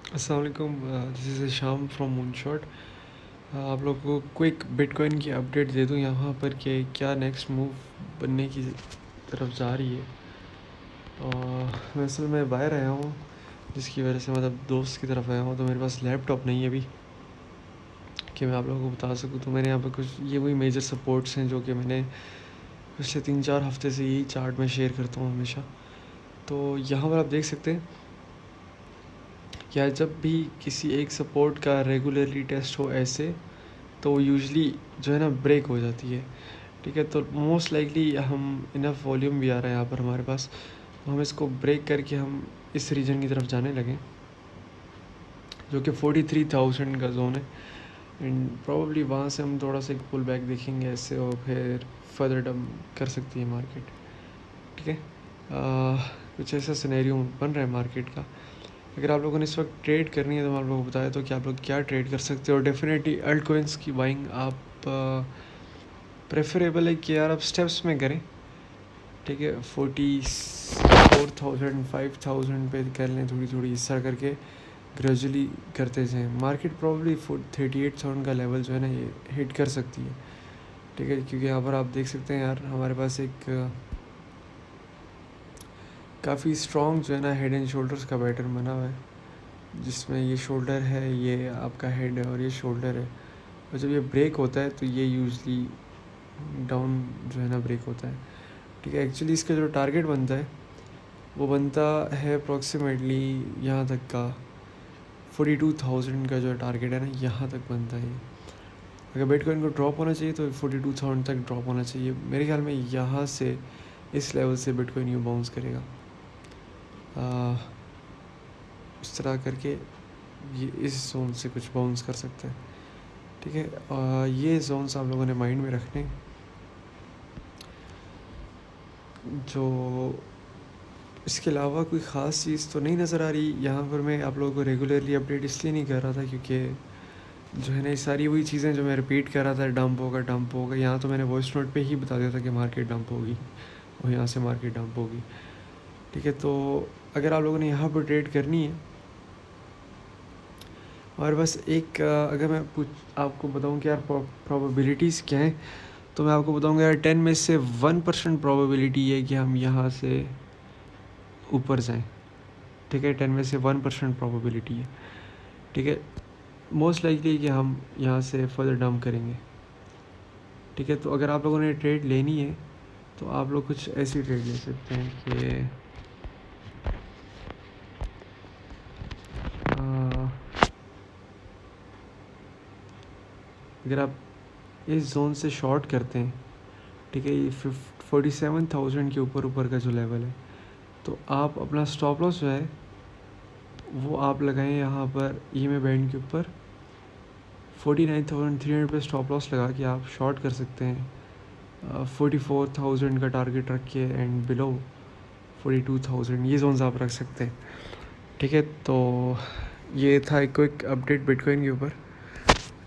अस्सलाम वालेकुम। This is शाम फ्रॉम मूनशॉट। आप लोगों को क्विक बिटकॉइन की अपडेट दे दूं यहाँ पर कि क्या नेक्स्ट मूव बनने की तरफ जा रही है। मैं असल में बाहर आया हूँ, जिसकी वजह से मतलब दोस्त की तरफ आया हूँ, तो मेरे पास लैपटॉप नहीं है अभी कि मैं आप लोगों को बता सकूँ। तो मैंने यहाँ पर कुछ ये वही मेजर सपोर्ट्स हैं जो कि मैंने पिछले 3-4 हफ्ते से यही चार्ट में शेयर करता हूँ हमेशा। तो यहाँ पर आप देख सकते हैं क्या जब भी किसी एक सपोर्ट का रेगुलरली टेस्ट हो ऐसे, तो वो यूजुअली जो है ना ब्रेक हो जाती है। ठीक है, तो मोस्ट लाइकली हम इनफ वॉल्यूम भी आ रहा है यहाँ पर हमारे पास, तो हम इसको ब्रेक करके हम इस रीजन की तरफ जाने लगे जो कि 43,000 का जोन है। एंड प्रॉब्ली वहाँ से हम थोड़ा सा एक पुल बैक देखेंगे ऐसे, और फिर फर्दर डम कर सकती है मार्केट। ठीक है, कुछ ऐसा सिनेरियो बन रहा है मार्केट का। अगर आप लोगों ने इस वक्त ट्रेड करनी है तो मैं आप लोगों को बताया तो कि आप लोग क्या ट्रेड कर सकते हो। और डेफिनेटली अल्ट कोइंस की बाइंग आप प्रेफरेबल है कि यार आप स्टेप्स में करें। ठीक है, 44,000 5,000 पे कर लें, थोड़ी थोड़ी हिस्सा करके ग्रेजुअली करते जाएँ। मार्केट प्रॉब्ली 38,000 का लेवल जो है ना ये हिट कर सकती है। ठीक है, क्योंकि यहाँ पर आप देख सकते हैं यार हमारे पास एक काफ़ी स्ट्रॉन्ग जो है ना हेड एंड शोल्डर्स का पैटर्न बना हुआ है, जिसमें ये शोल्डर है, ये आपका हेड है और ये शोल्डर है। और जब ये ब्रेक होता है तो ये यूजली डाउन जो है ना ब्रेक होता है। ठीक है, एक्चुअली इसका जो टारगेट बनता है वो बनता है अप्रॉक्सीमेटली यहाँ तक का 42,000 का जो टारगेट है ना, यहाँ तक बनता है। अगर बिटकॉइन को ड्रॉप होना चाहिए तो 42,000 तक ड्रॉप होना चाहिए मेरे ख्याल में। यहाँ से इस लेवल से बिटकॉइन यू बाउंस करेगा इस तरह करके, ये इस जोन से कुछ बाउंस कर सकता है। ठीक है, ये जोन्स आप लोगों ने माइंड में रखने। जो इसके अलावा कोई ख़ास चीज़ तो नहीं नज़र आ रही यहाँ पर। मैं आप लोगों को रेगुलरली अपडेट इसलिए नहीं कर रहा था क्योंकि जो है ना ये सारी वही चीज़ें जो मैं रिपीट कर रहा था, डंप होगा डंप होगा। यहाँ तो मैंने वॉइस नोट पे ही बता दिया था कि मार्केट डंप होगी और यहाँ से मार्केट डंप होगी। ठीक है, तो अगर आप लोगों ने यहाँ पर ट्रेड करनी है, और बस एक अगर मैं आपको बताऊँ कि यार प्रोबेबिलिटीज़ क्या हैं, तो मैं आपको बताऊँगा यार 10 में से 1% प्रोबेबिलिटी है कि हम यहाँ से ऊपर जाएं। ठीक है, 10 में से 1% प्रोबेबिलिटी है। ठीक है, मोस्ट लाइकली कि हम यहाँ से फर्दर डाउन करेंगे। ठीक है, तो अगर आप लोगों ने ट्रेड लेनी है तो आप लोग कुछ ऐसी ट्रेड ले सकते हैं कि अगर आप इस जोन से शॉर्ट करते हैं, ठीक है, ये 47,000 के ऊपर ऊपर का जो लेवल है, तो आप अपना स्टॉप लॉस जो है वो आप लगाएं यहाँ पर EMA बैंड के ऊपर 49,300 पे स्टॉप लॉस लगा के आप शॉर्ट कर सकते हैं 44,000 का टारगेट रख के, एंड बिलो 42,000 ये जोन्स आप रख सकते हैं। ठीक है, तो ये था एक क्विक अपडेट बिटकॉइन के ऊपर।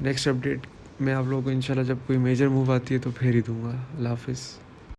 नेक्स्ट अपडेट मैं आप लोगों को इंशाल्लाह जब कोई मेजर मूव आती है तो फिर ही दूंगा। अल्लाह हाफिज़।